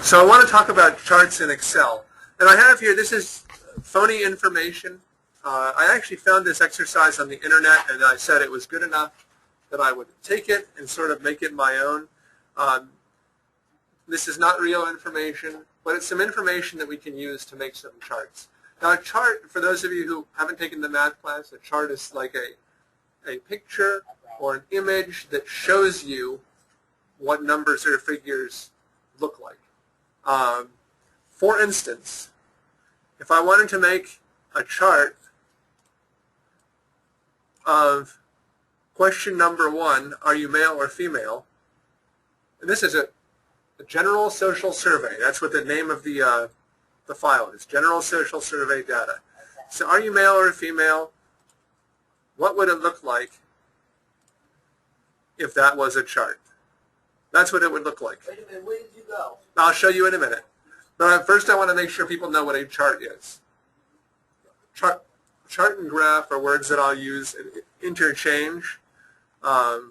So I want to talk about charts in Excel. And I have here, this is phony information. I actually found this exercise on the internet, and I said it was good enough that I would take it and sort of make it my own. This is not real information, but it's some information that we can use to make some charts. Now a chart, for those of you who haven't taken the math class, a chart is like a picture or an image that shows you what numbers or figures look like. For instance, if I wanted to make a chart of question number 1, are you male or female? And this is a general social survey. That's what the name of the file is, general social survey data. So are you male or female? What would it look like if that was a chart? That's what it would look like. Wait a minute, where did you go? I'll show you in a minute. But first I want to make sure people know what a chart is. Chart and graph are words that I'll use interchange. But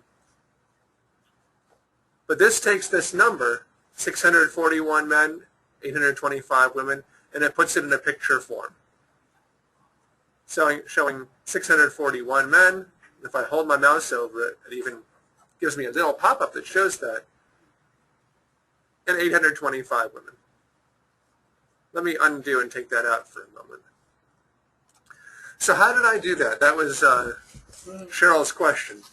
this takes this number, 641 men, 825 women, and it puts it in a picture form. So showing 641 men. If I hold my mouse over it, it even gives me a little pop-up that shows that. And 825 women. Let me undo and take that out for a moment. So how did I do that? That was Cheryl's question.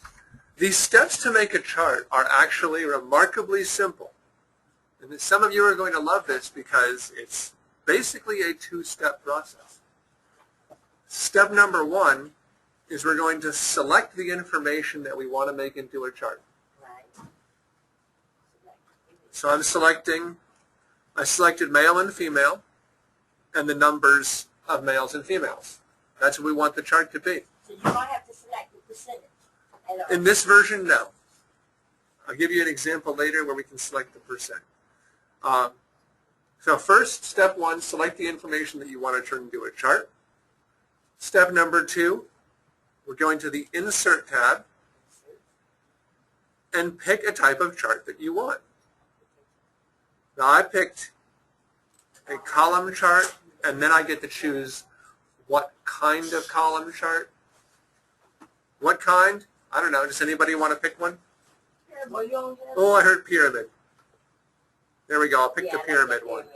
These steps to make a chart are actually remarkably simple. And some of you are going to love this because it's basically a two-step process. Step number 1 is we're going to select the information that we want to make into a chart. So I selected male and female and the numbers of males and females. That's what we want the chart to be. So you don't have to select the percentage. In this version, no. I'll give you an example later where we can select the percent. So first, step 1, select the information that you want to turn into a chart. Step number 2, we're going to the Insert tab and pick a type of chart that you want. Now I picked a column chart, and then I get to choose what kind of column chart. What kind? I don't know. Does anybody want to pick one? Oh, I heard pyramid. There we go. I'll pick the pyramid one.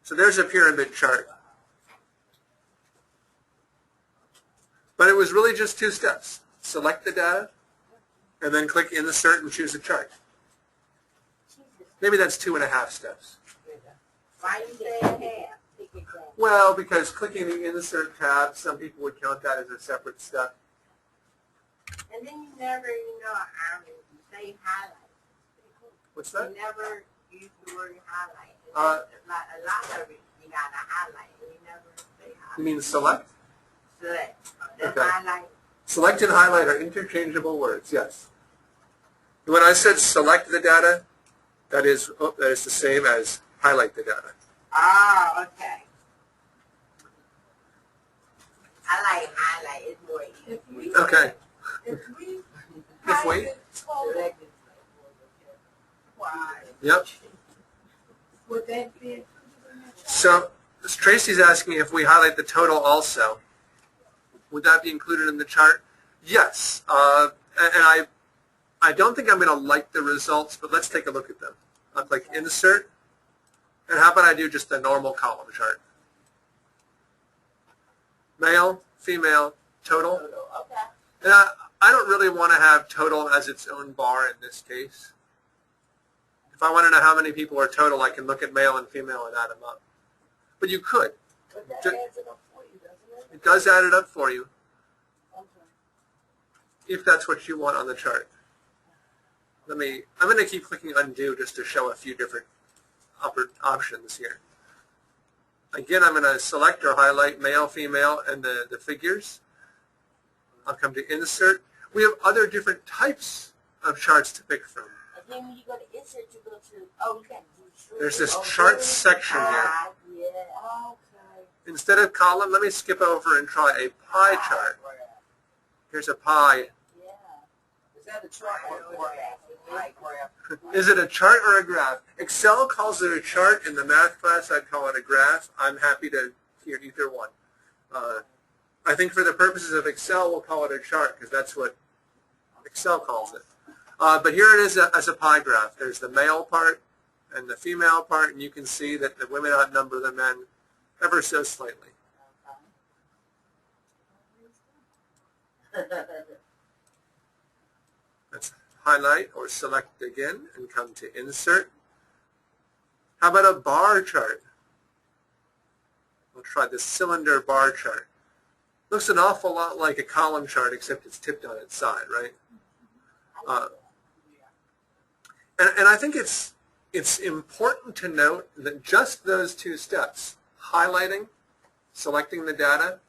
So there's a pyramid chart. But it was really just 2 steps. Select the data, and then click Insert and choose a chart. Maybe that's 2.5 steps. Why do you say half? Well, because clicking the Insert tab, some people would count that as a separate step. And then you never, you say highlight. What's that? You never use the word highlight. A lot of it, you got to highlight. And you never say highlight. You mean select? Select. That's Okay. highlight. Select and highlight are interchangeable words, yes. When I said select the data, that is the same as highlight the data. Ah, okay. I like highlight. It's more easy. Okay. If we If we? Why? Yep. Would that be? So Tracy's asking if we highlight the total also. Would that be included in the chart? Yes. And I don't think I'm going to like the results, but let's take a look at them. I'll click Insert. And how about I do just the normal column chart? Male, female, total. Okay. And I don't really want to have total as its own bar in this case. If I want to know how many people are total, I can look at male and female and add them up. But you could. But that adds it up for you, doesn't it? It does add it up for you Okay. if that's what you want on the chart. I'm going to keep clicking undo just to show a few different options here. Again, I'm going to select or highlight male, female, and the figures. I'll come to Insert. We have other different types of charts to pick from. And then when you go to Insert, you go to, you got to do There's this chart section here. Yeah. Okay. Instead of column, let me skip over and try a pie chart. Here's a pie. Yeah. Is that a chart or a graph? Like graph. Is it a chart or a graph? Excel calls it a chart. In the math class, I'd call it a graph. I'm happy to hear either one. I think for the purposes of Excel, we'll call it a chart because that's what Excel calls it. But here it is as a pie graph. There's the male part and the female part, and you can see that the women outnumber the men ever so slightly. Let's highlight or select again and come to Insert. How about a bar chart? We'll try this cylinder bar chart. Looks an awful lot like a column chart, except it's tipped on its side, right? And I think it's important to note that just those two steps, highlighting, selecting the data,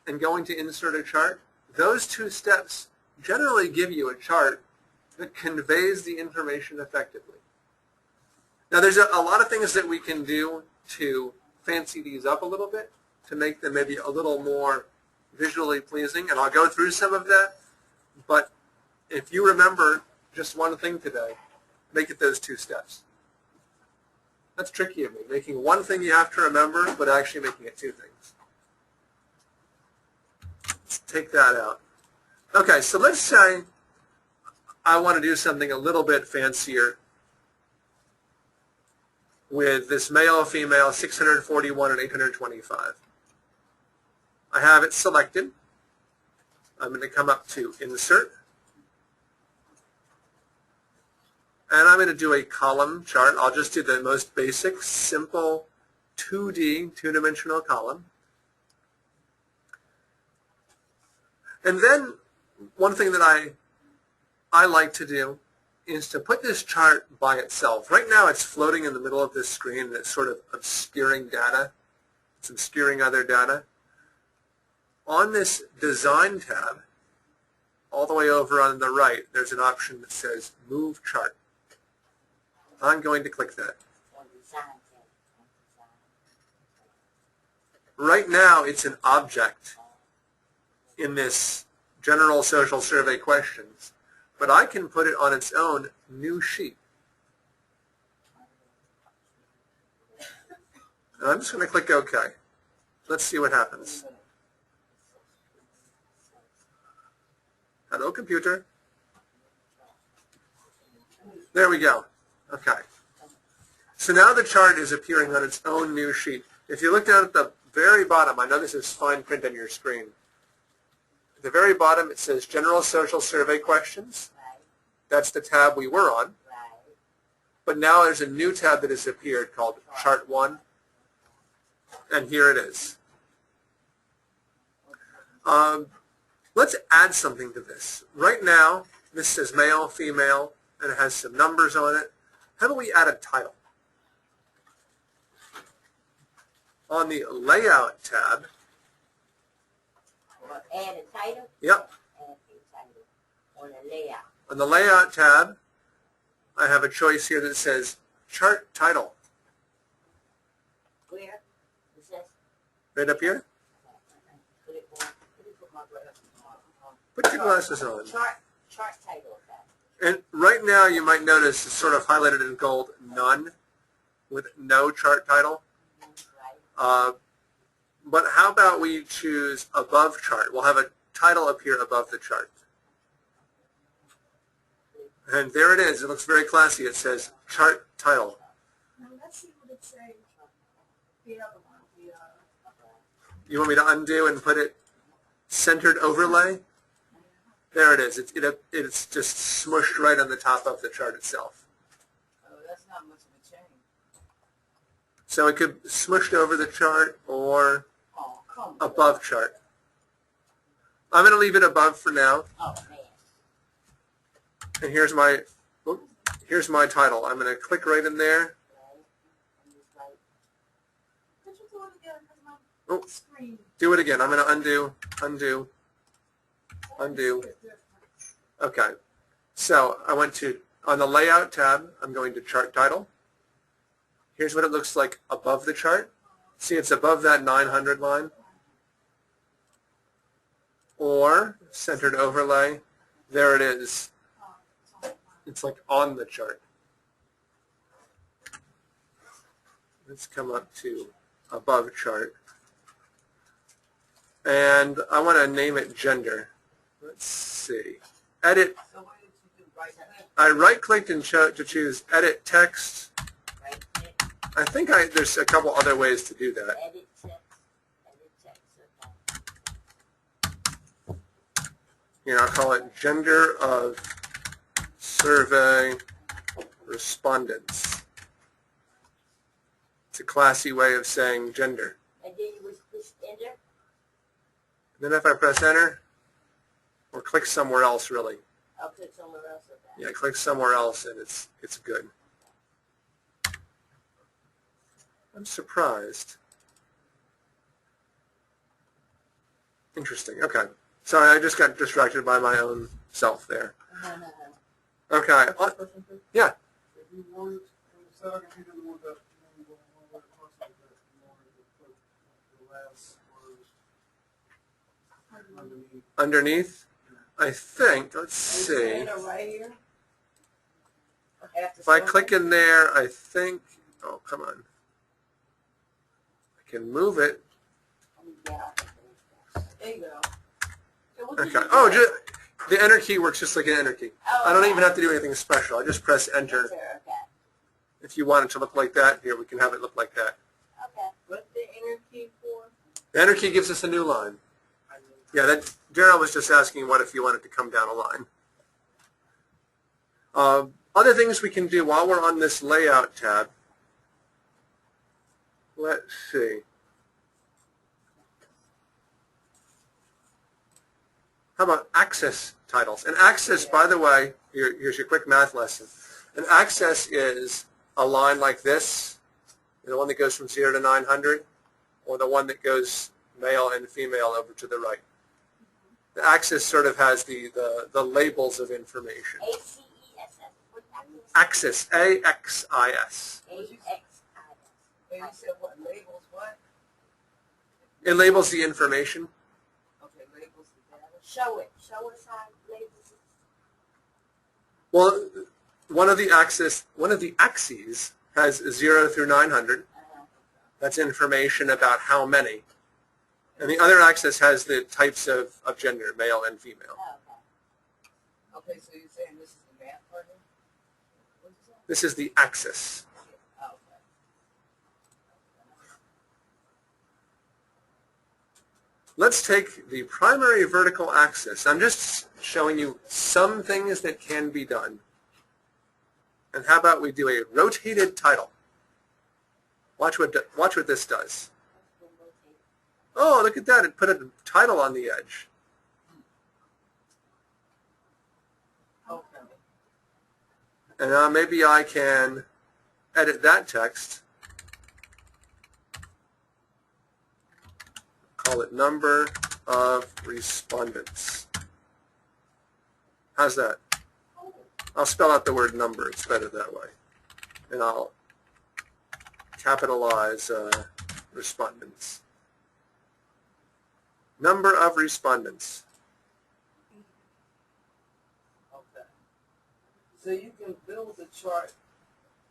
and going to insert a chart, those two steps generally give you a chart that conveys the information effectively. Now there's a lot of things that we can do to fancy these up a little bit, to make them maybe a little more visually pleasing, and I'll go through some of that, but if you remember just one thing today, make it those two steps. That's tricky of me, making one thing you have to remember, but actually making it two things. Let's take that out. Okay, so let's say I want to do something a little bit fancier with this male, female, 641 and 825. I have it selected. I'm going to come up to Insert. And I'm going to do a column chart. I'll just do the most basic, simple 2D, two-dimensional column. And then one thing that I like to do is to put this chart by itself. Right now it's floating in the middle of this screen and it's sort of obscuring data. It's obscuring other data. On this Design tab, all the way over on the right, there's an option that says Move Chart. I'm going to click that. Right now it's an object in this general social survey questions, but I can put it on its own new sheet. And I'm just going to click OK. Let's see what happens. Hello, computer. There we go. Okay. So now the chart is appearing on its own new sheet. If you look down at the very bottom, I know this is fine print on your screen. At the very bottom, it says General Social Survey Questions. That's the tab we were on. But now there's a new tab that has appeared called Chart 1. And here it is. Let's add something to this. Right now, this says male, female, and it has some numbers on it. How about we add a title? On the Layout tab. Add a title? Yep. Add a title on the Layout. On the Layout tab, I have a choice here that says Chart Title. Where? It says, Right up here. put it on. Put my glasses on. Put your glasses on. Chart title of that. And right now you might notice it's sort of highlighted in gold, None, with no chart title. Right. But how about we choose Above Chart? We'll have a title appear above the chart. And there it is. It looks very classy. It says Chart Title. Now let's see what it says. The other one. You want me to undo and put it Centered Overlay? There it is. It's just smushed right on the top of the chart itself. Oh, that's not much of a change. So it could smushed over the chart or Oh, come on. above chart. I'm going to leave it above for now. Oh, man. And here's my title. I'm going to click right in there. Right. And it's like, Could you do it again? Because my Oh, screen. do it again. I'm going to undo. Okay. So I went to, on the Layout tab, I'm going to Chart Title. Here's what it looks like above the chart. See, it's above that 900 line. Or Centered Overlay. There it is. It's like on the chart. Let's come up to above chart. And I want to name it gender. Let's see. Edit. So what did you do? Right click? I right-clicked and to choose edit text. Right click. I think there's a couple other ways to do that. Edit text. Edit text. Okay. Here, I'll call it gender of survey respondents. It's a classy way of saying gender. And then you would push enter. And then if I press enter, or click somewhere else really. I'll click somewhere else. Okay. Yeah, click somewhere else and it's good. I'm surprised. Interesting. Okay. Sorry, I just got distracted by my own self there. Okay. Yeah. If you wanted, instead of computer, you want that, you want to talk about that, you wanted to put the last words underneath. Underneath, I think, let's see. Enter right here. If I click in there, I think, oh, come on. I can move it. There you go. So what did Okay. you Oh, do? the enter key works just like an enter key. I don't even have to do anything special. I just press enter. Okay. If you want it to look like that, here, we can have it look like that. Okay. What's the enter key for? The enter key gives us a new line. Yeah, that Daryl was just asking what if you wanted to come down a line. Other things we can do while we're on this layout tab. Let's see. How about access titles? And access, by the way, here's your quick math lesson. An access is a line like this, the one that goes from 0 to 900, or the one that goes male and female over to the right. The axis sort of has the labels of information. ACESS. Axis, A-X-I-S. AXIS. And you said what labels what? It labels the information. Okay, labels the data. Show it. Show us how it labels it. Well, one of the axes has 0 through 900. That's information about how many. And the other axis has the types of gender, male and female. Oh, okay. Okay, so you're saying this is the math part? What is that? This is the axis. Oh, okay. Let's take the primary vertical axis. I'm just showing you some things that can be done. And how about we do a rotated title? Watch what this does. Oh, look at that. It put a title on the edge. Okay. And now maybe I can edit that text. Call it number of respondents. How's that? I'll spell out the word number. It's better that way. And I'll capitalize respondents. Number of respondents. Okay. So you can build a chart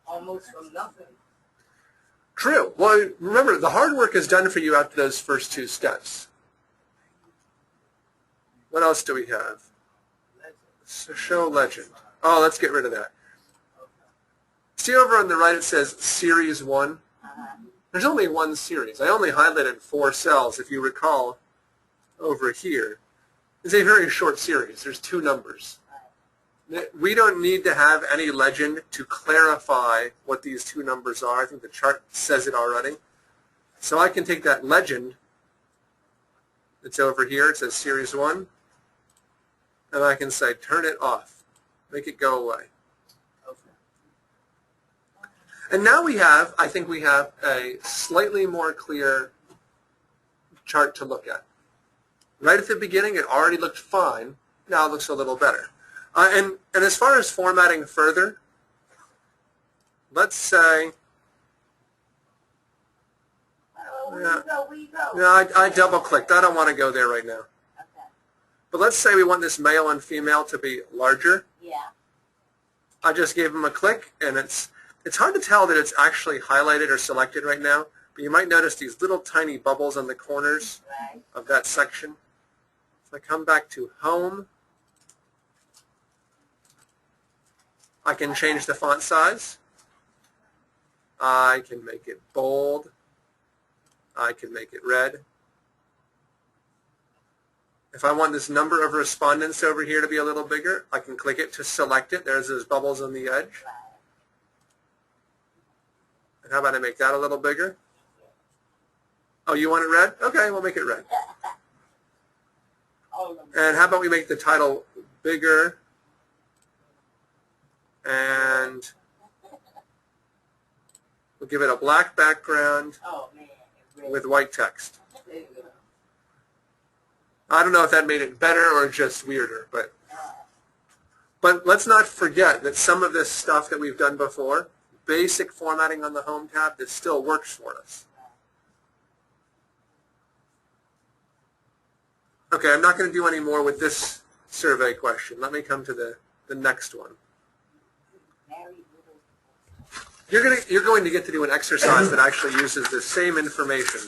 almost from nothing. True. Well, remember, the hard work is done for you after those first two steps. What else do we have? So show legend. Oh, let's get rid of that. See over on the right it says Series 1? There's only one series. I only highlighted 4 cells, if you recall, over here. It's a very short series. There's 2 numbers. We don't need to have any legend to clarify what these 2 numbers are. I think the chart says it already. So I can take that legend that's over here. It says Series 1. And I can say, turn it off. Make it go away. And now I think we have a slightly more clear chart to look at. Right at the beginning, it already looked fine. Now it looks a little better. And as far as formatting further, let's say, I double-clicked. I don't want to go there right now. Okay. But let's say we want this male and female to be larger. Yeah. I just gave them a click, and it's hard to tell that it's actually highlighted or selected right now, but you might notice these little tiny bubbles on the corners Right. of that section. If I come back to home, I can change the font size. I can make it bold. I can make it red. If I want this number of respondents over here to be a little bigger, I can click it to select it. There's those bubbles on the edge. And how about I make that a little bigger? Oh, you want it red? Okay, we'll make it red. And how about we make the title bigger and we'll give it a black background Oh, man. with white text. There you go. I don't know if that made it better or just weirder, but let's not forget that some of this stuff that we've done before, basic formatting on the Home tab, that still works for us. Okay, I'm not going to do any more with this survey question. Let me come to the next one. You're going to get to do an exercise that actually uses the same information.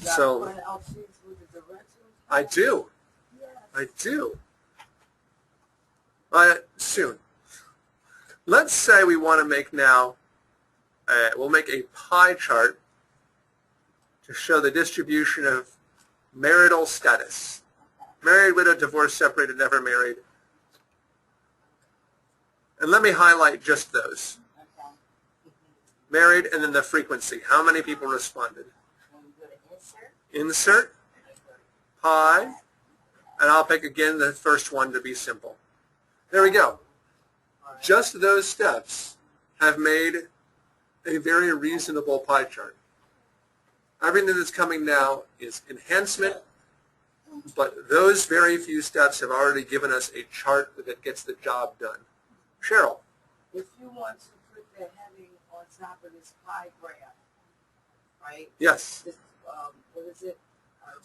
So I do. I do. Soon. Let's say we want to make now, we'll make a pie chart to show the distribution of marital status. Married, widowed, divorced, separated, never married. And let me highlight just those. Married and then the frequency. How many people responded? Insert, pie, and I'll pick again the first one to be simple. There we go. Just those steps have made a very reasonable pie chart. Everything that's coming now is enhancement, but those very few steps have already given us a chart that gets the job done. Cheryl. If you want to put the heading on top of this pie graph, right? Yes. This, what is it?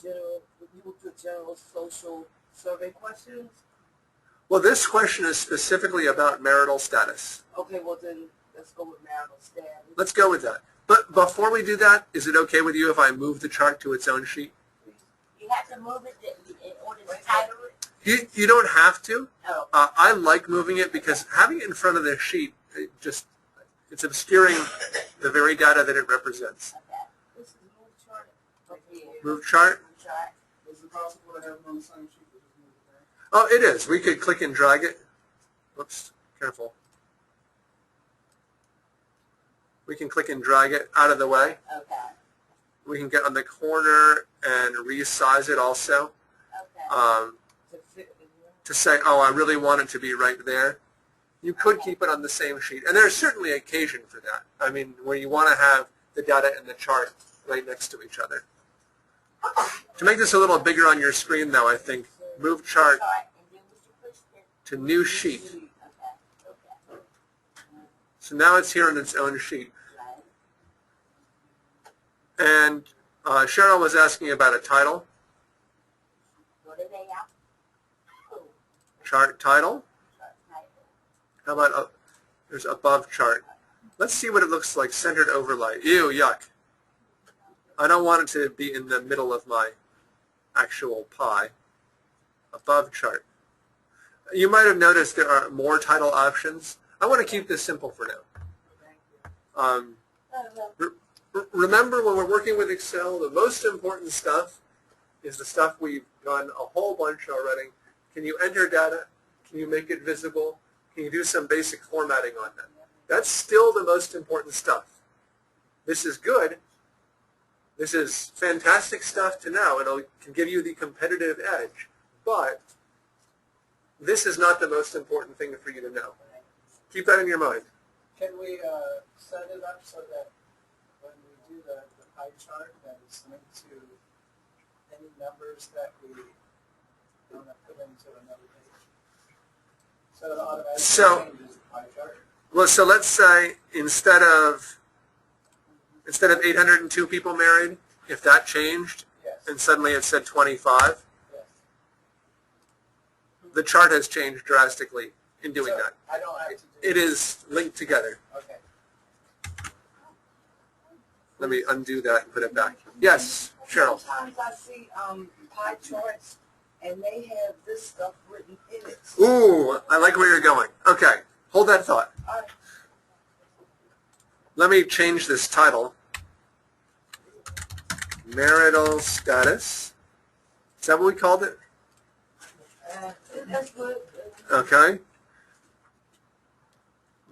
General. You would put general social survey questions. Well, this question is specifically about marital status. Okay. Well, then let's go with marital status. Let's go with that. But before we do that, is it okay with you if I move the chart to its own sheet? You have to move it in order to title it? You don't have to. Oh. I like moving it because having it in front of the sheet, it's obscuring the very data that it represents. Okay. This is move chart. Okay. Move chart. Move chart. Is it possible to have it on the same sheet but just move it back? Oh, it is. We could click and drag it. Whoops, careful. We can click and drag it out of the way. Okay. We can get on the corner and resize it also. Okay. To fit in here. To say, oh, I really want it to be right there. You could keep it on the same sheet. And there's certainly occasion for that. I mean, where you want to have the data and the chart right next to each other. To make this a little bigger on your screen, though, I think move chart Chart, and then we should push it. to new sheet. Okay. Okay. So now it's here in its own sheet. Right. And Cheryl was asking about a title. What are they out? Oh, Chart title. chart title. How about there's above chart. Let's see what it looks like. Centered overlay. Ew, yuck. I don't want it to be in the middle of my actual pie. Above chart. You might have noticed there are more title options. I want to keep this simple for now. Remember, when we're working with Excel, the most important stuff is the stuff we've done a whole bunch already. Can you enter data? Can you make it visible? Can you do some basic formatting on that? That's still the most important stuff. This is good. This is fantastic stuff to know, and it can give you the competitive edge. But this is not the most important thing for you to know. Keep that in your mind. Can we set it up so that when we do the pie chart, that it's linked to any numbers that we want to put into another page? So it automatically changes the pie chart. Well, so let's say instead of 802 people married, if that changed Yes. and suddenly it said 25, Yes. the chart has changed drastically in doing So, that. I don't have to do It is linked together. Okay. Let me undo that and put it back. Yes, Cheryl. Sometimes I see pie charts and they have this stuff written in it. Ooh, I like where you're going. Okay, hold that thought. All right. Let me change this title. Marital status. Is that what we called it? That's good. Okay.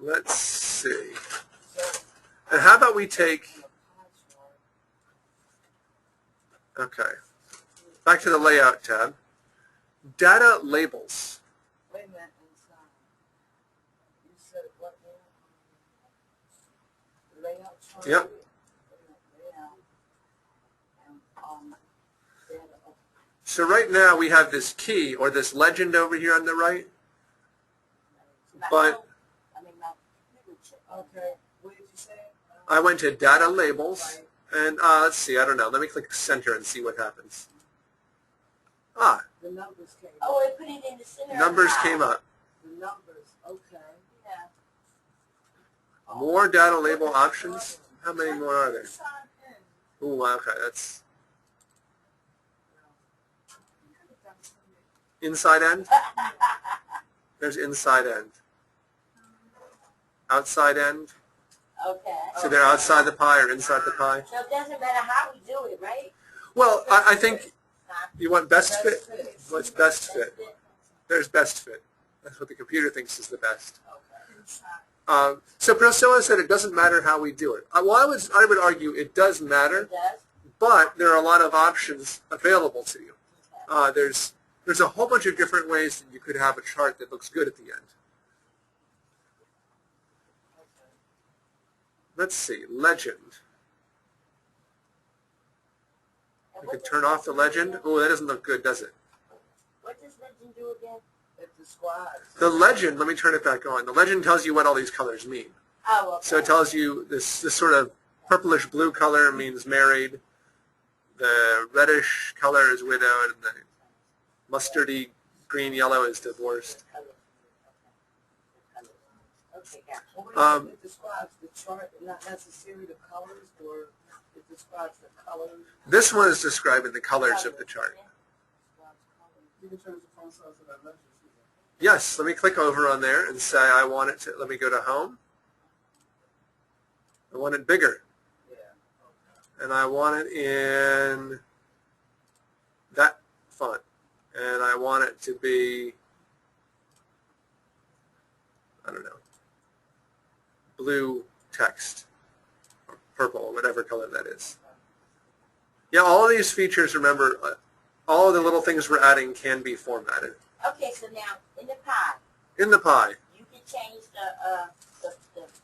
Let's see. So, And how about we take, okay, back to the layout tab. Data labels. wait a minute, inside. You said what now? Layout chart? Yep. Layout. And, data. So right now we have this key or this legend over here on the right, but Okay. What did you say? I went to data labels and let's see, I don't know. Let me click center and see what happens. Ah, The numbers came up. Oh, it put it in the center. numbers came up. The numbers, okay. Yeah. More data label options. How many more are there? Sign in. Ooh, okay, that's inside end. There's inside end. Outside end. Okay. So they're outside the pie or inside the pie. So it doesn't matter how we do it, right? Well, I think Huh? you want best fit. fit. What's best fit? That's it. There's best fit. That's what the computer thinks is the best. Okay. So Priscilla said it doesn't matter how we do it. Well, I would argue it does matter, It does? but there are a lot of options available to you. There's a whole bunch of different ways that you could have a chart that looks good at the end. Let's see, legend. We can turn off the legend. Oh, that doesn't look good, does it? What does legend do again? It describes. The legend, let me turn it back on. The legend tells you what all these colors mean. Oh, okay. So it tells you this sort of purplish blue color means married. The reddish color is widowed, and the mustardy green yellow is divorced. Okay, gotcha. Well, it describes the chart, not necessarily the colors, or it describes the colors. This one is describing the colors of the chart. You can change the font size of that ledger. Yes, let me click over on there and say I want it to, let me go to home. I want it bigger. Yeah. And I want it in that font. And I want it to be, I don't know, blue text, or purple, whatever color that is. Yeah, all of these features, remember, all of the little things we're adding can be formatted. Okay, so now in the pie, In the pie, you can change the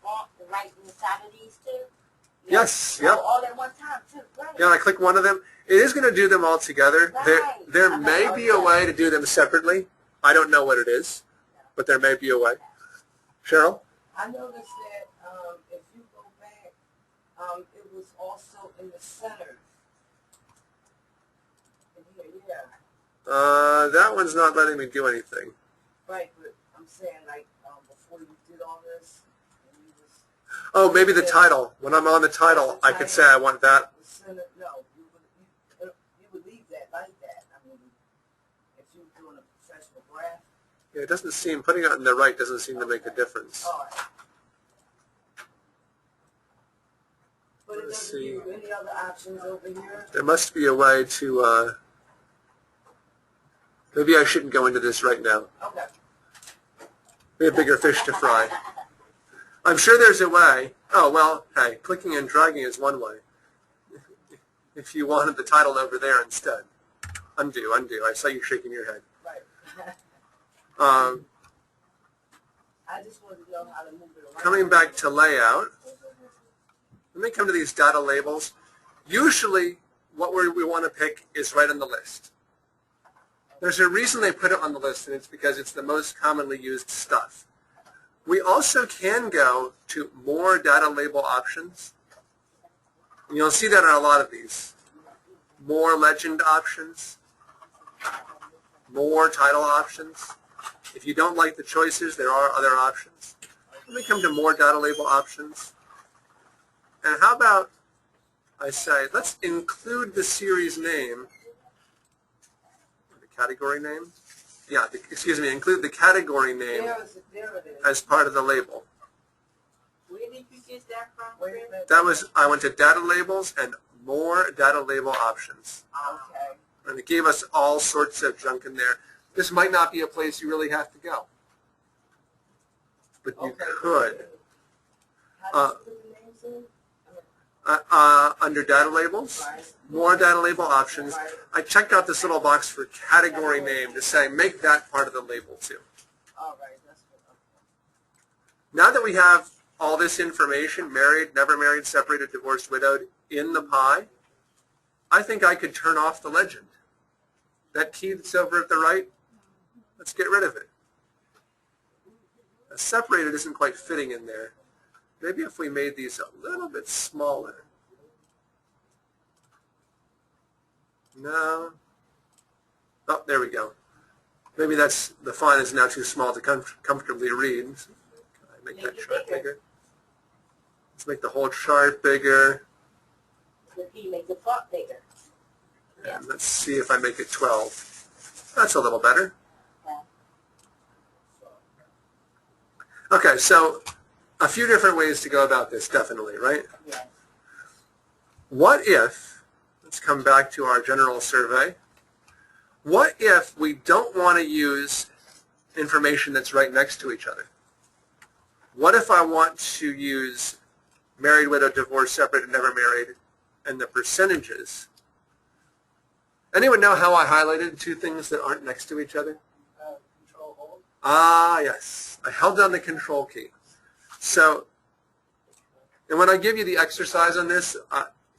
font, the right inside of these two. yes, Oh, yep. all at one time too. Right. Yeah, I click one of them. It is going to do them all together. Right. There Okay, may be a okay. way to do them separately. I don't know what it is, but there may be a way. Cheryl? I noticed that if you go back, it was also in the center. In here, yeah. That one's not letting me do anything. Right, but I'm saying like before you did all this, and you was Oh, maybe the title. When I'm on the title, I could say I want that. the center. No, you would leave that like that. I mean, if you were doing a professional graph. Yeah, it doesn't seem, putting it on the right doesn't seem to make a difference. All right. But it Let's doesn't see. give you any other options over here. There must be a way to, maybe I shouldn't go into this right now. Okay. We have bigger fish to fry. I'm sure there's a way. Oh, well, hey, clicking and dragging is one way. If you wanted the title over there instead. Undo, undo. I saw you shaking your head. Right. Um, I just wanted to know how to move it around. coming back to layout, when they come to these data labels, usually what we want to pick is right on the list. There's a reason they put it on the list, and it's because it's the most commonly used stuff. We also can go to more data label options. And you'll see that on a lot of these. More legend options, more title options. If you don't like the choices, there are other options. Let me come to more data label options. And how about I say, let's include the series name, the category name? Yeah, excuse me, include the category name There it is. as part of the label. Where did you get that from, Wait a Chris? minute. That was, I went to data labels and more data label options. Okay. And it gave us all sorts of junk in there. This might not be a place you really have to go. But you Okay. could. How do you put the names in? Under data labels, Right. more data label options, Right. I checked out this little box for category name to say make that part of the label too. All right, that's good. Okay. Now that we have all this information, married, never married, separated, divorced, widowed, in the pie, I think I could turn off the legend. That key that's over at the right, let's get rid of it. Separated isn't quite fitting in there. Maybe if we made these a little bit smaller. No. Oh, there we go. Maybe that's, the font is now too small to comfortably read. Can I make that chart bigger? Let's make the whole chart bigger. Could he make the font bigger? And let's see if I make it 12. That's a little better. Okay, so a few different ways to go about this, definitely, right? Yeah. What if, let's come back to our general survey, what if we don't want to use information that's right next to each other? What if I want to use married, widowed, divorced, separated, never married, and the percentages? Anyone know how I highlighted two things that aren't next to each other? Control hold. Ah, yes. I held down the control key. So, and when I give you the exercise on this,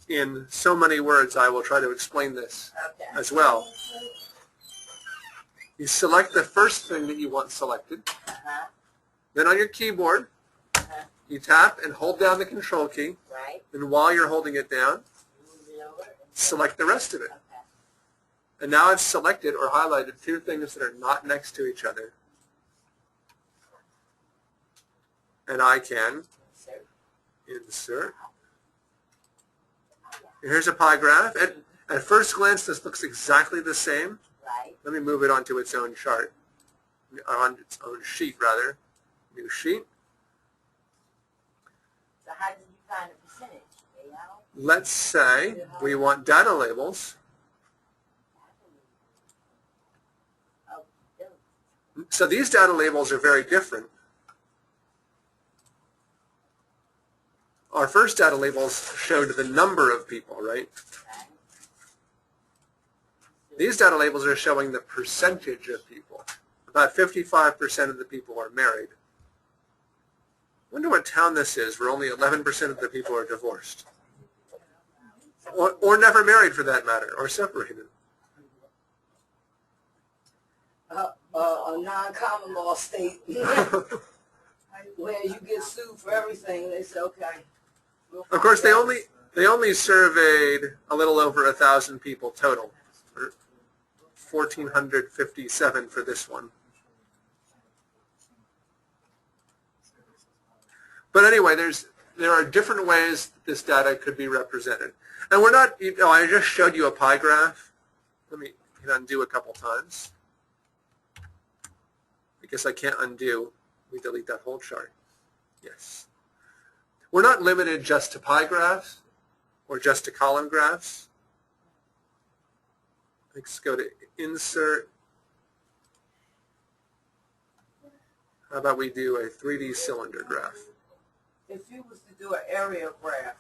in so many words, I will try to explain this Okay. as well. You select the first thing that you want selected. Uh-huh. Then on your keyboard, Uh-huh. you tap and hold down the control key. Right. And while you're holding it down, Move it over. select the rest of it. Okay. And now I've selected or highlighted two things that are not next to each other. And I can Insert. insert. And here's a pie graph. At first glance, this looks exactly the same. Right. Let me move it onto its own chart, on its own sheet, rather. New sheet. So how did you find the percentage? You know? Let's say we want data labels. Oh, do. So these data labels are very different. Our first data labels showed the number of people, right? Right. These data labels are showing the percentage of people. About 55% of the people are married. I wonder what town this is where only 11% of the people are divorced. Or never married for that matter, or separated. A non-common law state where you get sued for everything. They say, okay. we'll Of course, they find out. only surveyed a little over 1,000 people total, or 1,457 for this one. But anyway, there are different ways this data could be represented, and we're not. I just showed you a pie graph. Let me hit undo a couple times. I guess I can't undo. We delete that whole chart. Yes. We're not limited just to pie graphs or just to column graphs. Let's go to insert. How about we do a 3D cylinder graph? If you was to do an area graph.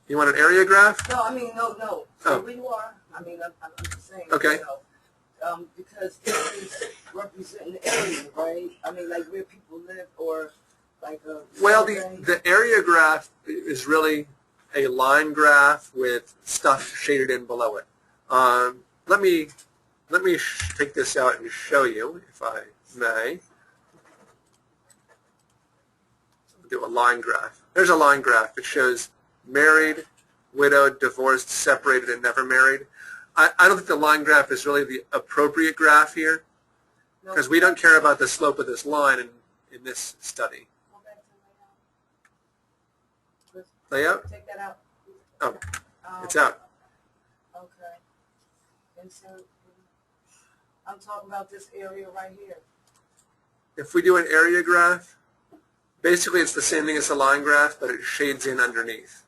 You want an area graph? No, I mean, no. Oh. So where you are, I mean, I'm just saying. Okay. You know, because this is representing the area, right? I mean, like where people live or like a... Well, survey. the area graph is really a line graph with stuff shaded in below it. Let me take this out and show you, if I may. Do a line graph. There's a line graph. It shows married, widowed, divorced, separated, and never married. I don't think the line graph is really the appropriate graph here. because we don't care about the slope of this line in this study. Go back to layout. Layout? Take that out. Oh, it's out. Okay. And so, I'm talking about this area right here. If we do an area graph, basically it's the same thing as a line graph, but it shades in underneath.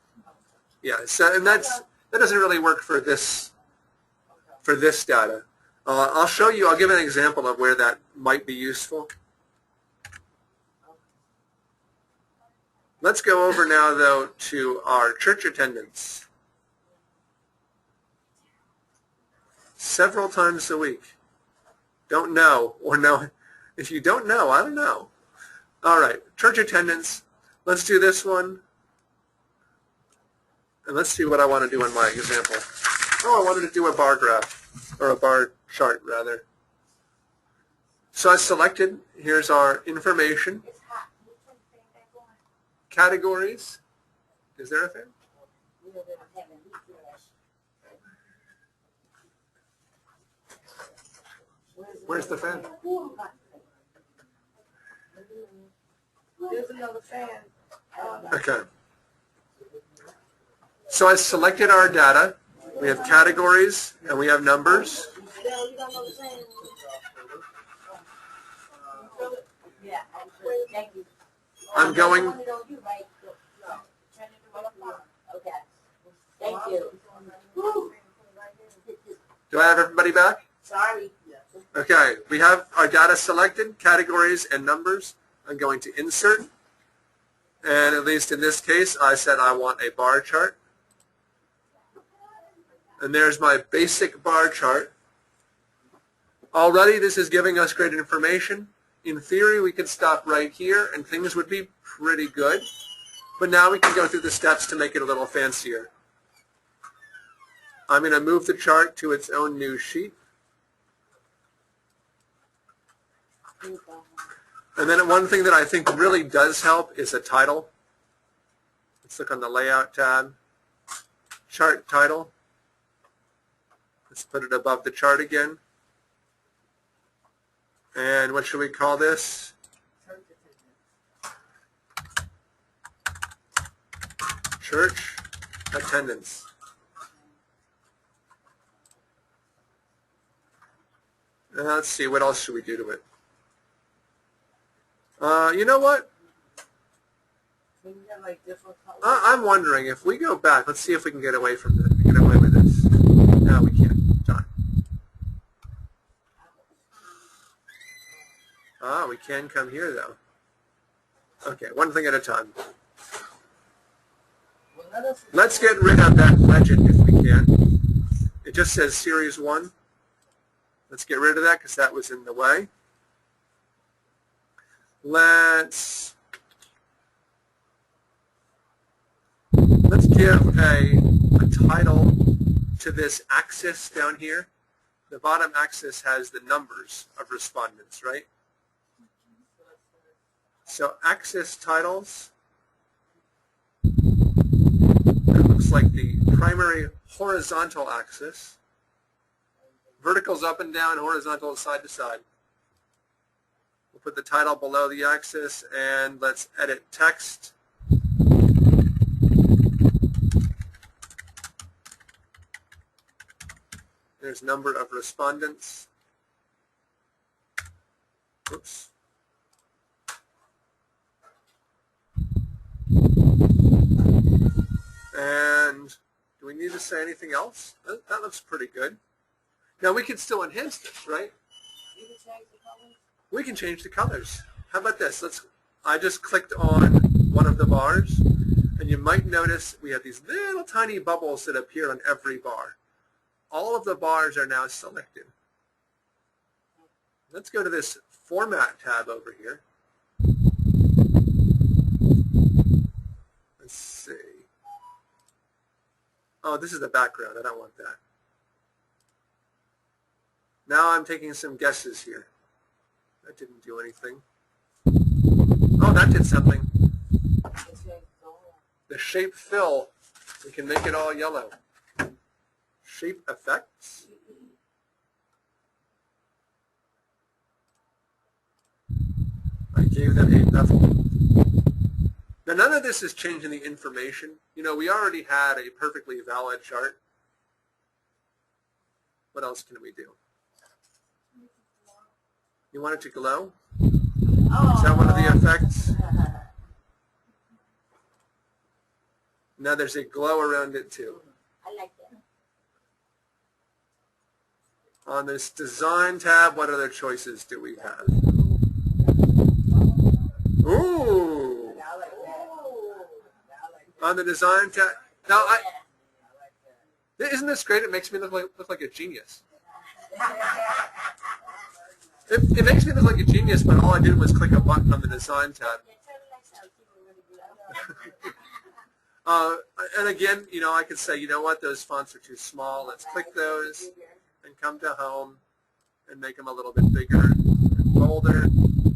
Yeah, so and that doesn't really work for this data. I'll show you. I'll give an example of where that might be useful. Let's go over now, though, to our church attendance. Several times a week. Don't know, or know. If you don't know, I don't know. All right, church attendance. Let's do this one. And let's see what I want to do in my example. Oh, I wanted to do a bar graph, or a bar chart, rather. So I selected, here's our information. It's hot. You turn the fan back on. Categories. Is there a fan? I'm having heat flash. Where's the fan? There's another fan. Okay. So I selected our data. We have categories and we have numbers. You don't know the fan? Yeah, thank you. I'm going. I want it on you, right? No. Turn it around. Okay. Thank you. Woo. Do I have everybody back? Sorry. Okay. We have our data selected, categories and numbers. I'm going to insert. And at least in this case, I said I want a bar chart. And there's my basic bar chart. Already this is giving us great information. In theory, we could stop right here and things would be pretty good. But now we can go through the steps to make it a little fancier. I'm going to move the chart to its own new sheet. And then one thing that I think really does help is a title. Let's look on the Layout tab. Chart title. Let's put it above the chart again. And what should we call this? Church attendance. And let's see, what else should we do to it? You know what? Maybe you have like different colors. I'm wondering if we go back. Let's see if we can get away from this. Get away with this. No, we can't. Darn. We can come here though. Okay, one thing at a time. Well, Let's get rid of that legend if we can. It just says Series 1. Let's get rid of that because that was in the way. Let's give a title to this axis down here. The bottom axis has the numbers of respondents, right? So axis titles, that looks like the primary horizontal axis. Vertical's up and down, horizontal side to side. We'll put the title below the axis and let's edit text. There's number of respondents. Oops. And do we need to say anything else? That looks pretty good. Now we can still enhance this, right? You can change the colors. We can change the colors. How about this? I just clicked on one of the bars, and you might notice we have these little tiny bubbles that appear on every bar. All of the bars are now selected. Let's go to this Format tab over here. Let's see. Oh, this is the background. I don't want that. Now I'm taking some guesses here. That didn't do anything. Oh, that did something. The shape fill, we can make it all yellow. Shape effects. gave them a bevel. Now, none of this is changing the information. You know, we already had a perfectly valid chart. What else can we do? You want it to glow? Is that one of the effects? Now there's a glow around it too. I like that. On this design tab, what other choices do we have? Ooh! I like that. On the design tab. Now, Yeah. isn't this great? It makes me look like a genius. It makes me look like a genius, but all I did was click a button on the design tab. And again, you know, I could say, you know what, those fonts are too small. Let's click those and come to home and make them a little bit bigger and bolder. And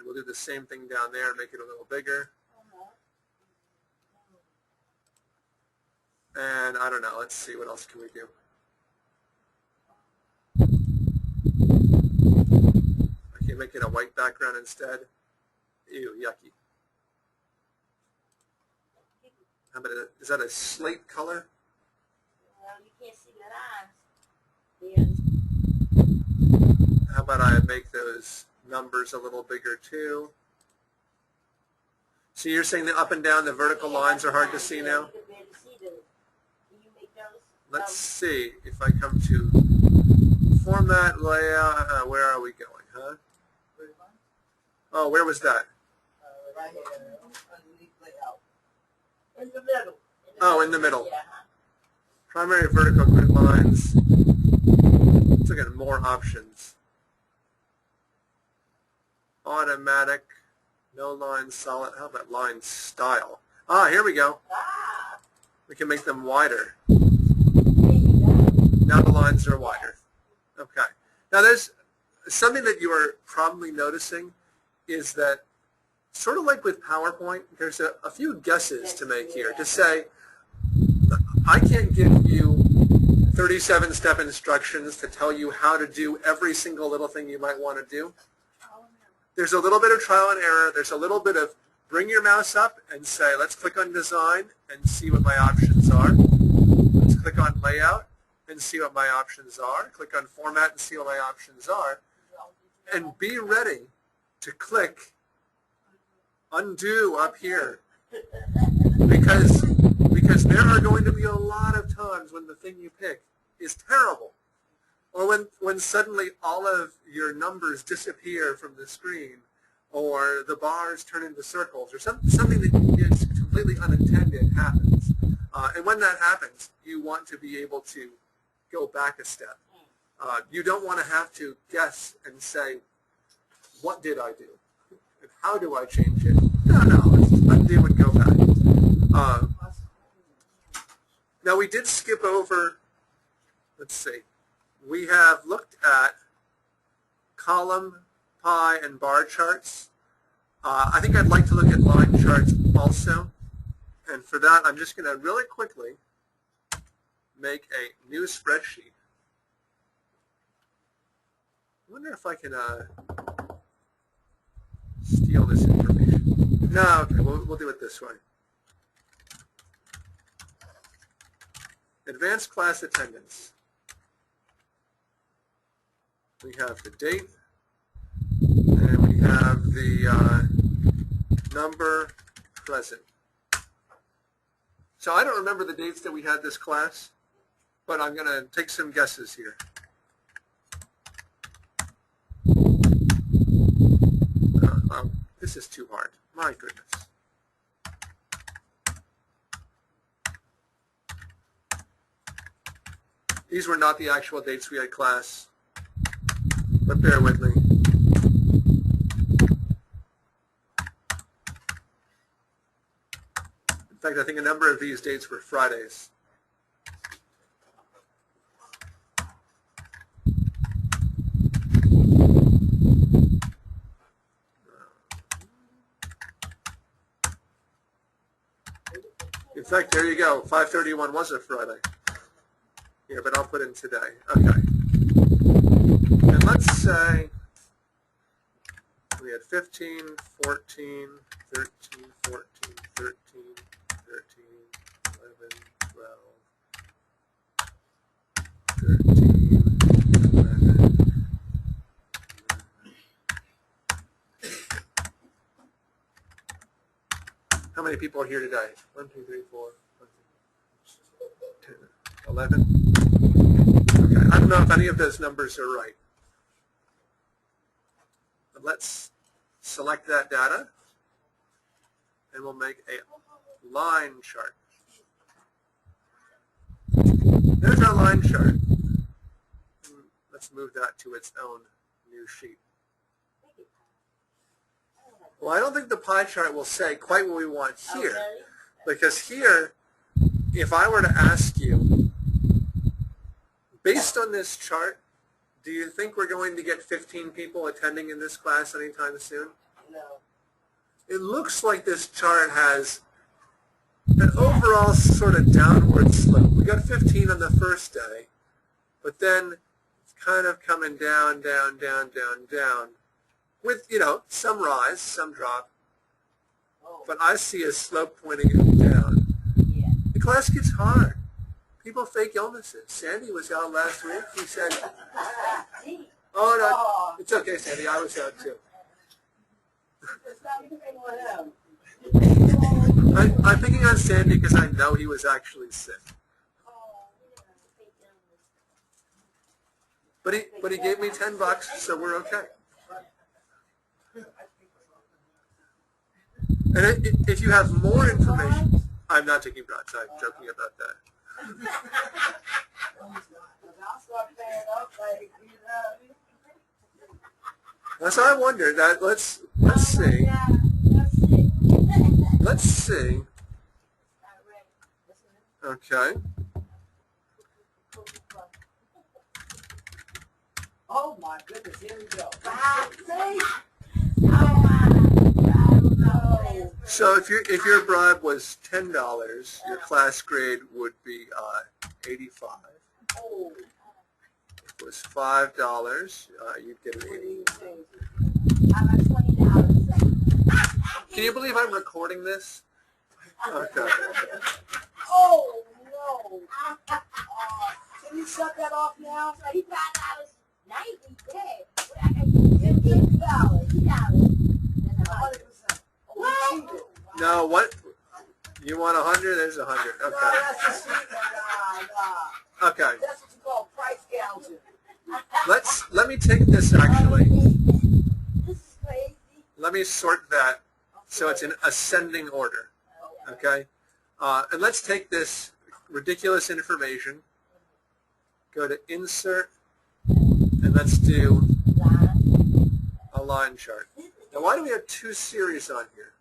we'll do the same thing down there and make it a little bigger. And I don't know, let's see, what else can we do? I can make it a white background instead. Ew, yucky. How about is that a slate color? Well, you can't see the lines. How about I make those numbers a little bigger too? So you're saying the up and down, the vertical lines are hard to see now? You can barely see them. Can you make those? Let's see if I come to format, layout, where are we going, huh? Oh, where was that? Right here, underneath layout. In the middle. Oh, in the middle. Yeah. Primary vertical grid lines. Let's look at more options. Automatic, no line solid. How about line style? Ah, here we go. Ah, We can make them wider. there you go. Now the lines are wider. Okay. Now there's something that you are probably noticing is that sort of like with PowerPoint, there's a few guesses to make here. To say, I can't give you 37-step instructions to tell you how to do every single little thing you might want to do. There's a little bit of trial and error. There's a little bit of bring your mouse up and say, let's click on design and see what my options are. Let's click on layout and see what my options are. Click on format and see what my options are. And be ready to click undo up here. Because there are going to be a lot of times when the thing you pick is terrible. Or when suddenly all of your numbers disappear from the screen, or the bars turn into circles, or something that is completely unintended happens. And when that happens, you want to be able to go back a step. You don't want to have to guess and say, what did I do? And how do I change it? No, let's just undo and go back. Now we did skip over, let's see, we have looked at column, pie, and bar charts. I think I'd like to look at line charts also. And for that, I'm just going to really quickly make a new spreadsheet. I wonder if I can steal this information. No, okay, we'll do it this way. Advanced class attendance. We have the date, and we have the number present. So I don't remember the dates that we had this class, but I'm going to take some guesses here. This is too hard. My goodness. These were not the actual dates we had class, but bear with me. In fact, I think a number of these dates were Fridays. In fact, there you go. 5/31 was a Friday. Here, but I'll put in today. Okay. And let's say we had 15, 14, 13, 14, 13, 13, 11, 12, 13, 11. How many people are here today? 1, 2, 3, 4, 5, 10, 11. Okay, I don't know if any of those numbers are right. But let's select that data, and we'll make a line chart. There's our line chart. Let's move that to its own new sheet. Well, I don't think the pie chart will say quite what we want here, because here, if I were to ask you, based on this chart, do you think we're going to get 15 people attending in this class anytime soon? No. It looks like this chart has an overall sort of downward slope. We got 15 on the first day, but then it's kind of coming down, down, down, down, down, with, you know, some rise, some drop. But I see a slope pointing down. Yeah. The class gets hard. People fake illnesses. Sandy was out last week. He said, oh, no, it's okay, Sandy. I was out too. I'm picking on Sandy because I know he was actually sick. But he gave me $10, so we're okay. And if you have more information, I'm not taking bribes. I'm joking about that. That's what I wondered. That let's see. Let's see. Okay. Oh my goodness, here we go. So if your bribe was $10, your class grade would be 85. Oh. If it was $5, you'd get an 80. Can you believe I'm recording this? Okay. Oh no. Can you shut that off now? No, what? You want 100? There's 100. No, Okay. that's a sheet. Nah. Okay. That's what you call price gouging. Let me take this actually. This is crazy. Let me sort that so it's in ascending order. Okay? And let's take this ridiculous information, go to Insert, and let's do a line chart. Now, why do we have two series on here?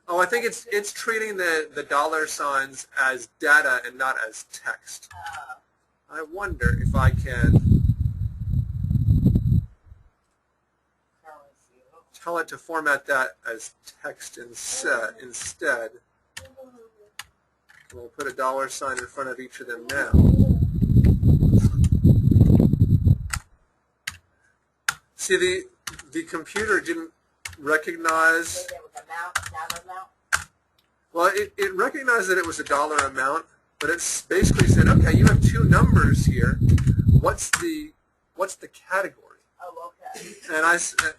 Oh, I think it's treating the dollar signs as data and not as text. I wonder if I can tell it to format that as text instead. We'll put a dollar sign in front of each of them now. See, the computer didn't recognize. Well, it recognized that it was a dollar amount, but it's basically said, okay, you have two numbers here. What's the category? Oh, okay.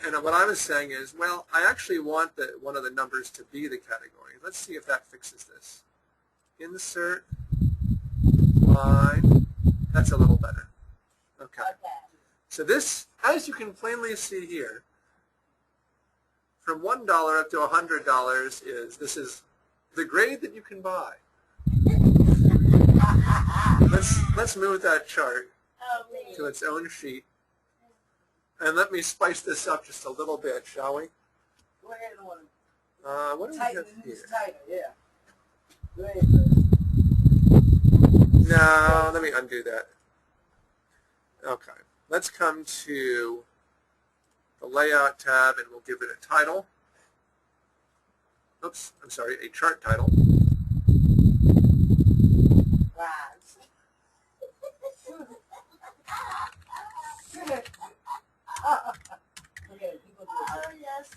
And what I was saying is, well, I actually want one of the numbers to be the category. Let's see if that fixes this. Insert line. That's a little better. Okay. So this, as you can plainly see here, from $1 up to $100 this is the grade that you can buy. Let's move that chart to its own sheet. And let me spice this up just a little bit, shall we? Go ahead and what do we tighten have it here? tighter, yeah. Go ahead. No, let me undo that. Okay. Let's come to the Layout tab, and we'll give it a title. Oops, I'm sorry, a chart title. Oh, yes.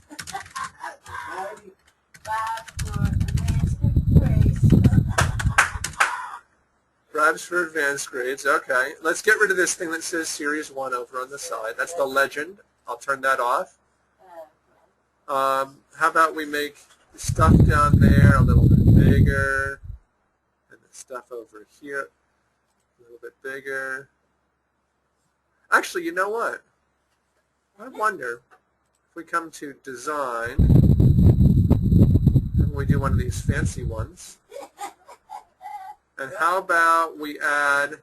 Alrighty. 5 for advanced grades. Bribes for advanced grades. Okay. Let's get rid of this thing that says Series 1 over on the side. That's the legend. I'll turn that off. How about we make the stuff down there a little bit bigger, and the stuff over here a little bit bigger. Actually, you know what? I wonder if we come to design, and we do one of these fancy ones. And how about we add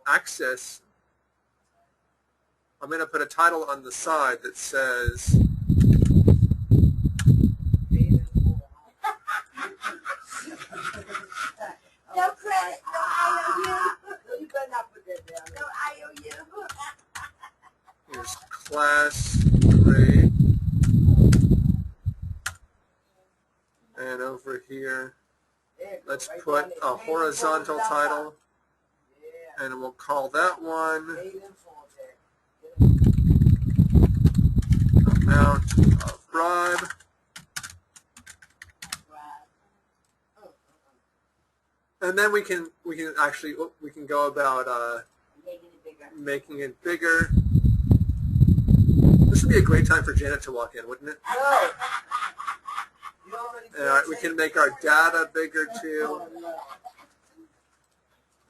access? I'm going to put a title on the side that says No credit, no IOU. You better not put that down. No IOU. here's class grade, and over here let's put a horizontal title, Yeah. and we'll call that one Paid in full there. amount of bribe. And then we can actually go about Making it bigger. making it bigger. This would be a great time for Janet to walk in, wouldn't it? No. You already We can make our data bigger too. Oh, no.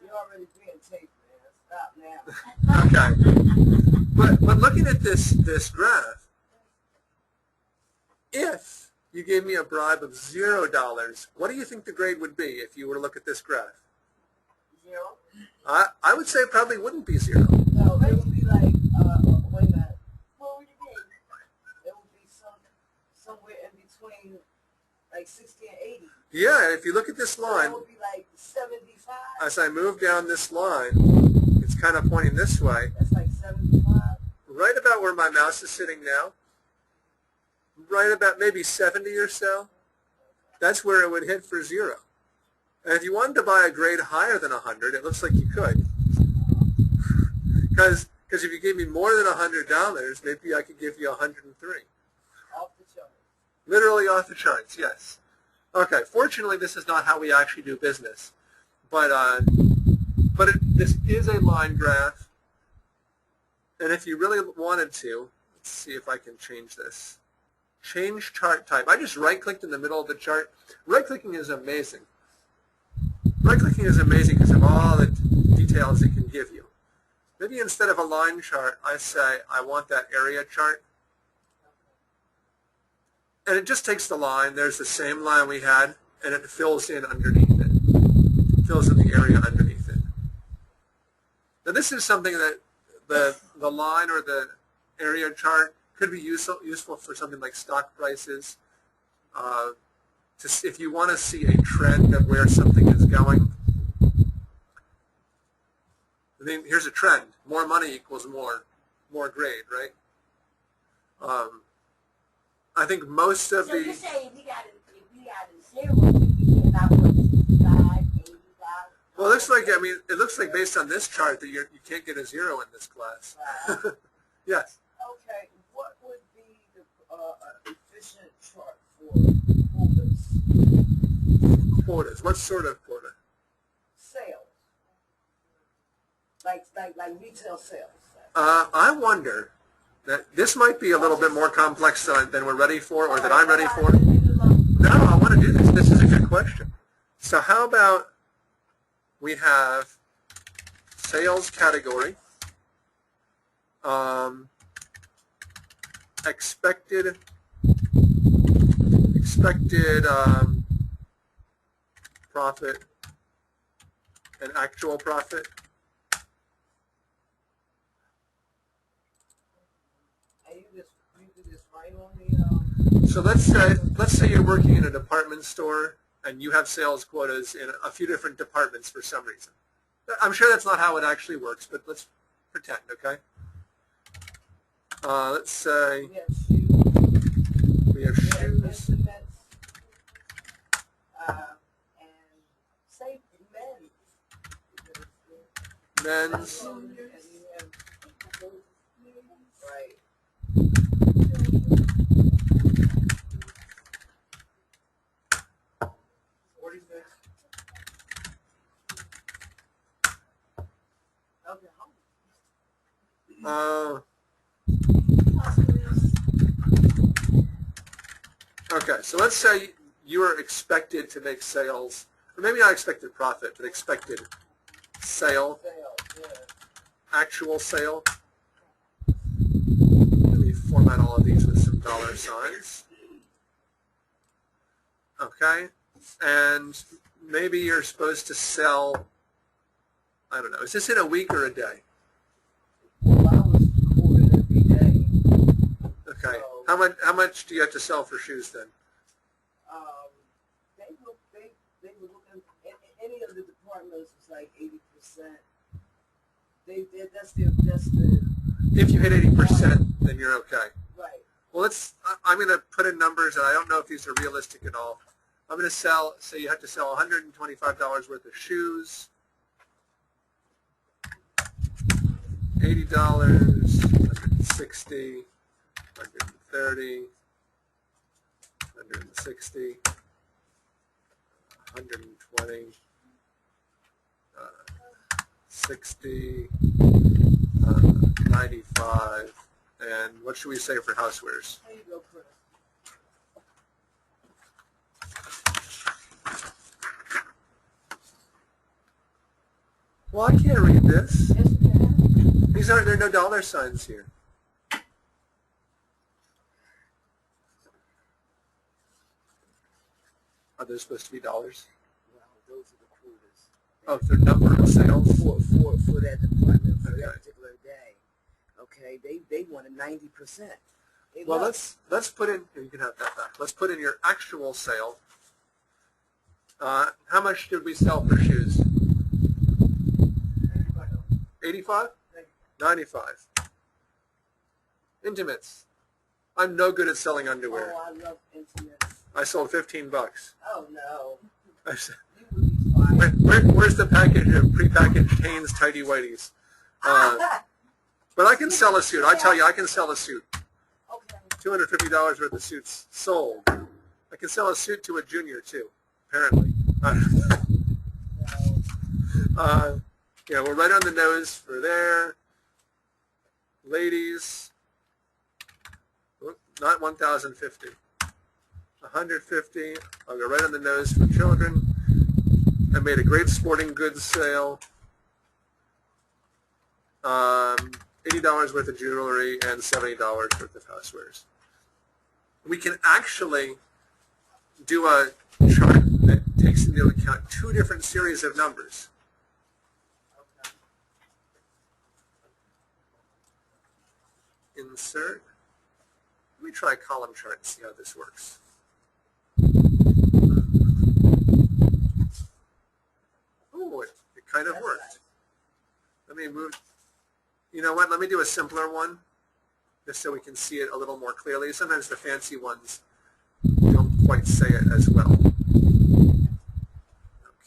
You're already being taped, man. Stop now. Okay. But looking at this graph, if you gave me a bribe of $0, what do you think the grade would be if you were to look at this graph? 0. I would say it probably wouldn't be 0. No, it would be like, wait a minute. What would it be? It would be somewhere in between like 60 and 80. Yeah, if you look at this So line, it would be like 75. as I move down this line, it's kind of pointing this way, That's like 75. right about where my mouse is sitting now, right about maybe 70 or so. That's where it would hit for 0. And if you wanted to buy a grade higher than 100, it looks like you could. Because if you gave me more than $100, maybe I could give you 103. Off the chart. Literally off the charts, yes. Okay, fortunately this is not how we actually do business. But this is a line graph. And if you really wanted to, let's see if I can change this. Change chart type. I just right-clicked in the middle of the chart. Right-clicking is amazing. Right-clicking is amazing because of all the details it can give you. Maybe instead of a line chart, I say I want that area chart. And it just takes the line. There's the same line we had, and it fills in underneath it. Fills in the area underneath it. Now this is something that the line or the area chart could be useful for something like stock prices. If you want to see a trend of where something is going. I mean, here's a trend. More money equals more grade, right? I think most of So the... you say if we got a 0, we'd be about what, 65, 85? Well, it looks like, I mean, it looks like based on this chart that you can't get a 0 in this class. Right. Yes. Okay, what would be the efficient chart for quotas? Quotas. What sort of quota? Sales. Like retail sales. I wonder that this might be a little bit more complex than we're ready for, or that I'm ready for. No, I want to do this. This is a good question. So how about we have sales category, expected profit and actual profit. And you do this right on the So let's say you're working in a department store and you have sales quotas in a few different departments for some reason. I'm sure that's not how it actually works, but let's pretend, okay? Let's say we have shoes. we have We have shoes. instruments. And say men's. Men's. And you have, right. Okay, so let's say you are expected to make sales, or maybe not expected profit, but expected sale, actual sale. Let me format all of these with some dollar signs. Okay, and maybe you're supposed to sell, I don't know, is this in a week or a day? Well, I was quoted every day. Okay, So, how much do you have to sell for shoes then? They were looking, any of the departments was like 80%. That's the. If you hit 80%, then you're okay. Right. Well, I'm going to put in numbers, and I don't know if these are realistic at all. I'm going to say you have to sell $125 worth of shoes, $80, $160, $130, $160, $120, $60, $95, and what should we say for housewares? There you go, Chris. Well, I can't read this. Yes, you can. There are no dollar signs here. Are those supposed to be dollars? Well, those are the quotas. Oh, the number of sales. For that department for Okay. that particular day. Okay, they wanted 90%. Well, let's put in. Here, you can have that back. Let's put in your actual sale. How much did we sell for shoes? 85? 95. Intimates. I'm no good at selling underwear. Oh, I love intimates. I sold $15. Oh no, I said, you would be fine. where's the package of prepackaged Hanes tidy whities? But I can sell a suit. I tell you, I can sell a suit. Okay. $250 worth of suits sold. I can sell a suit to a junior too, apparently. Yeah, we're right on the nose for there. Ladies, not 1,050. 150. I'll go right on the nose for children. I made a great sporting goods sale. $80 worth of jewelry and $70 worth of housewares. We can actually do a chart that takes into account two different series of numbers. Okay. Insert. Let me try a column chart and see how this works. Oh, it kind of worked. Let me move. You know what? Let me do a simpler one, just so we can see it a little more clearly. Sometimes the fancy ones don't quite say it as well.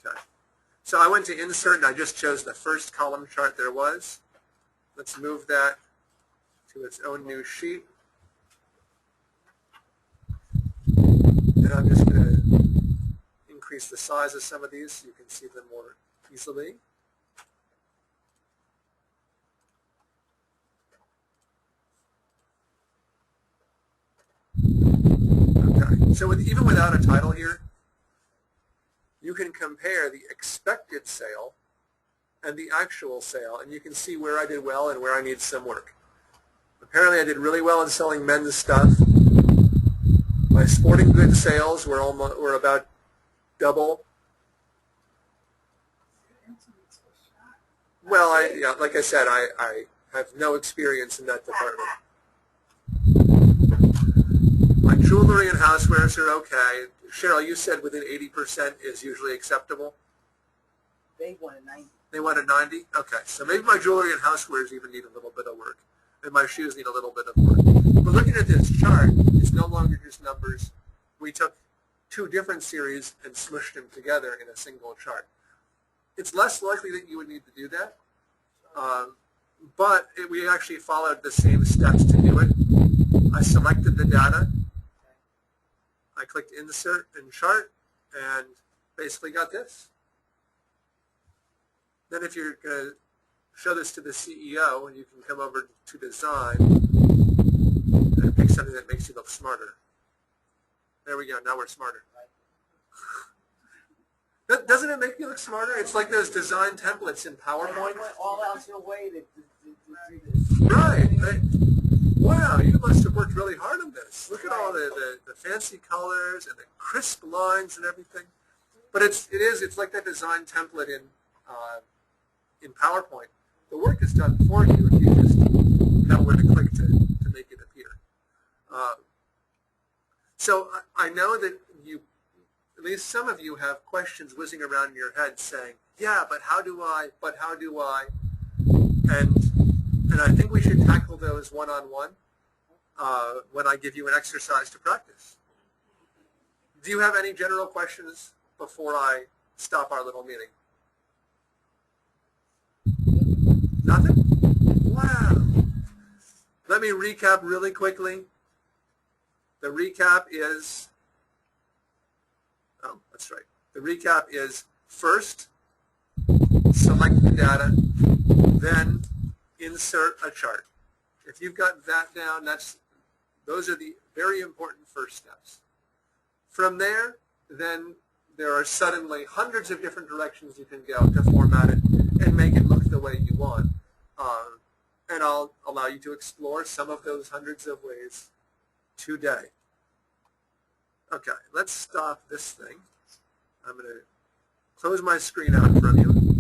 Okay. So I went to Insert, and I just chose the first column chart there was. Let's move that to its own new sheet. And I'm just going to increase the size of some of these so you can see them more easily. Okay, so even without a title here, you can compare the expected sale and the actual sale, and you can see where I did well and where I need some work. Apparently I did really well in selling men's stuff. My sporting goods sales were about double. Well, like I said, I have no experience in that department. My jewelry and housewares are okay. Cheryl, you said within 80% is usually acceptable. They wanted 90. They wanted 90? Okay, so maybe my jewelry and housewares even need a little bit of work, and my shoes need a little bit of work. But looking at this chart, it's no longer just numbers. We took two different series and smushed them together in a single chart. It's less likely that you would need to do that, but we actually followed the same steps to do it. I selected the data. I clicked Insert and Chart, and basically got this. Then if you're going to show this to the CEO, and you can come over to design and pick something that makes you look smarter. There we go. Now we're smarter. Doesn't it make you look smarter? It's like those design templates in PowerPoint. Went all out your way to do this. Right. Wow, you must have worked really hard on this. Look at all the fancy colors and the crisp lines and everything. But it's like that design template in PowerPoint. The work is done for you if you just know where to click to make it appear. So I know that at least some of you have questions whizzing around in your head saying, yeah, but how do I, and I think we should tackle those one-on-one when I give you an exercise to practice. Do you have any general questions before I stop our little meeting? Nothing? Wow. Let me recap really quickly. The recap is, oh, that's right. The recap is first, select the data, then insert a chart. If you've got that down, those are the very important first steps. From there, then there are suddenly hundreds of different directions you can go to format it and make it look the way you want. And I'll allow you to explore some of those hundreds of ways today. Okay, let's stop this thing. I'm going to close my screen out from you.